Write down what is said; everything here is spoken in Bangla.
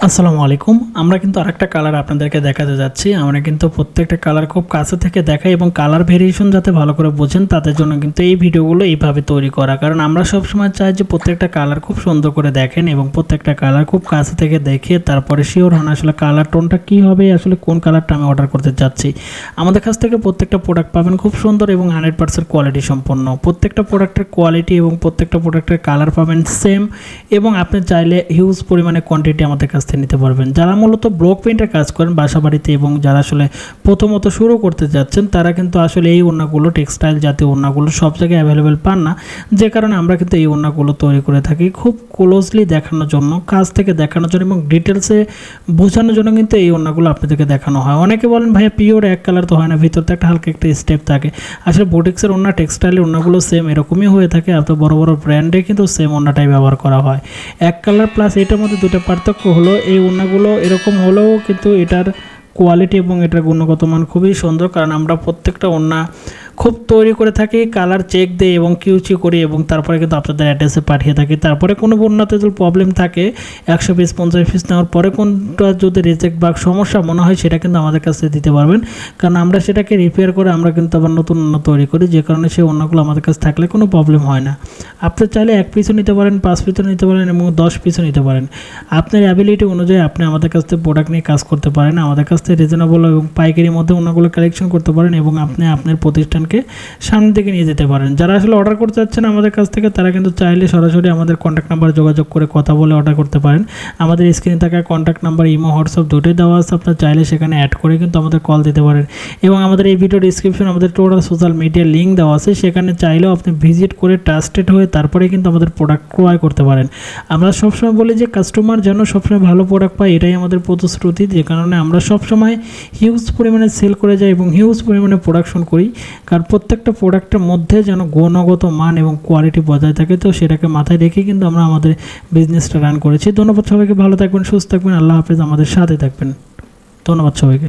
আসসালামু আলাইকুম। আমরা কিন্তু আরেকটা কালার আপনাদেরকে দেখাতে যাচ্ছি। আমরা কিন্তু প্রত্যেকটা কালার খুব কাছে থেকে দেখাই এবং কালার ভেরিয়েশন যাতে ভালো করে বোঝেন তাদের জন্য কিন্তু এই ভিডিওগুলো এইভাবে তৈরি করা। কারণ আমরা সবসময় চাই যে প্রত্যেকটা কালার খুব সুন্দর করে দেখেন এবং প্রত্যেকটা কালার খুব কাছে থেকে দেখে তারপরে শিওর হন আসলে কালার টোনটা কী হবে, আসলে কোন কালারটা আমি অর্ডার করতে চাচ্ছি। আমাদের কাছ থেকে প্রত্যেকটা প্রোডাক্ট পাবেন খুব সুন্দর এবং 100% কোয়ালিটি সম্পন্ন। প্রত্যেকটা প্রোডাক্টের কোয়ালিটি এবং প্রত্যেকটা প্রোডাক্টের কালার পাবেন সেম এবং আপনি চাইলে হিউজ পরিমাণে কোয়ান্টিটি আমাদের কাছ থেকে নিতে পারবেন। যারা মূলত ব্লক পেইন্টের কাজ করেন বাসাবাড়িতে এবং যারা আসলে প্রথমত শুরু করতে যাচ্ছেন তারা কিন্তু আসলে এই ওড়নাগুলো টেক্সটাইল জাতীয় ওড়নাগুলো সব জায়গায় অ্যাভেলেবেল পান না, যে কারণে আমরা কিন্তু এই ওড়নাগুলো তৈরি করে থাকি খুব ক্লোজলি দেখানোর জন্য, কাছ থেকে দেখানোর জন্য এবং ডিটেলসে বোঝানোর জন্য কিন্তু এই ওড়নাগুলো আপনাদেরকে দেখানো হয়। অনেকে বলেন ভাইয়া পিওর এক কালার তো হয় না, ভিতরতে একটা হালকা একটা স্টেপ থাকে। আসলে বুটিক্সের ওড়না টেক্সটাইলের ওড়নাগুলো সেম এরকমই হয়ে থাকে। এত বড় বড় ব্র্যান্ডে কিন্তু সেম ওড়নাটাই ব্যবহার করা হয়। এক কালার প্লাস এটার মধ্যে দুটো পার্থক্য হলো এই ওড়নাগুলো এরকম হলেও কিন্তু এটার কোয়ালিটি এবং এটার গুণগত মান খুবই সুন্দর, কারণ আমরা প্রত্যেকটা ওড়না খুব তৈরি করে থাকি, কালার চেক দিয়ে এবং কিউচি করি এবং তারপরে কিন্তু আপনাদের অ্যাড্রেসে পাঠিয়ে থাকি। তারপরে কোনো ওড়নাতে যদি প্রবলেম থাকে 100 পিস 50 পিস নেওয়ার পরে কোনটা যদি রিজেক্ট বা সমস্যা মনে হয় সেটা কিন্তু আমাদের কাছে দিতে পারবেন, কারণ আমরা সেটাকে রিপেয়ার করে আমরা কিন্তু আবার নতুন ওড়না তৈরি করি, যে কারণে সেই ওড়নাগুলো আমাদের কাছে থাকলে কোনো প্রবলেম হয় না। আপনি চাইলে 1 পিসও নিতে পারেন, 5 পিসও নিতে পারেন এবং 10 পিসও নিতে পারেন। আপনার অ্যাবিলিটি অনুযায়ী আপনি আমাদের কাছ থেকে প্রোডাক্ট নিয়ে কাজ করতে পারেন। আমাদের কাছ থেকে রিজনেবল এবং পাইকারির মধ্যে ওড়নাগুলো কালেকশন করতে পারেন এবং আপনি আপনার প্রতিষ্ঠানকে সামনের দিকে নিয়ে যেতে পারেন। যারা আসলে অর্ডার করতে চাচ্ছেন আমাদের কাছ থেকে তারা কিন্তু চাইলে সরাসরি আমাদের কন্ট্যাক্ট নাম্বার যোগাযোগ করে কথা বলে অর্ডার করতে পারেন। আমাদের স্ক্রিনে থাকা কন্ট্যাক্ট নাম্বার ইমো হোয়াটসঅ্যাপ দুটোই দেওয়া আছে, আপনার চাইলে সেখানে অ্যাড করে কিন্তু আমাদের কল দিতে পারেন এবং আমাদের এই ভিডিও ডিসক্রিপশন আমাদের টোটাল সোশ্যাল মিডিয়ার লিঙ্ক দেওয়া আছে, সেখানে চাইলেও আপনি ভিজিট করে ট্রাস্টেড হয়ে তারপরে কিন্তু আমাদের প্রোডাক্ট ক্রয় করতে পারেন। আমরা সবসময় বলি যে কাস্টমার যেন সবসময় ভালো প্রোডাক্ট পায়, এটাই আমাদের প্রতিশ্রুতি, যে কারণে আমরা সবসময় হিউজ পরিমাণে সেল করে যাই এবং হিউজ পরিমাণে প্রোডাকশন করি, কারণ প্রত্যেকটা প্রোডাক্টের মধ্যে যেন গুণগত মান এবং কোয়ালিটি বজায় থাকে। তো সেটাকে মাথায় রেখে কিন্তু আমরা আমাদের বিজনেসটা রান করেছি। ধন্যবাদ সবাইকে, ভালো থাকবেন, সুস্থ থাকবেন, আল্লাহ হাফেজ, আমাদের সাথে থাকবেন। ধন্যবাদ সবাইকে।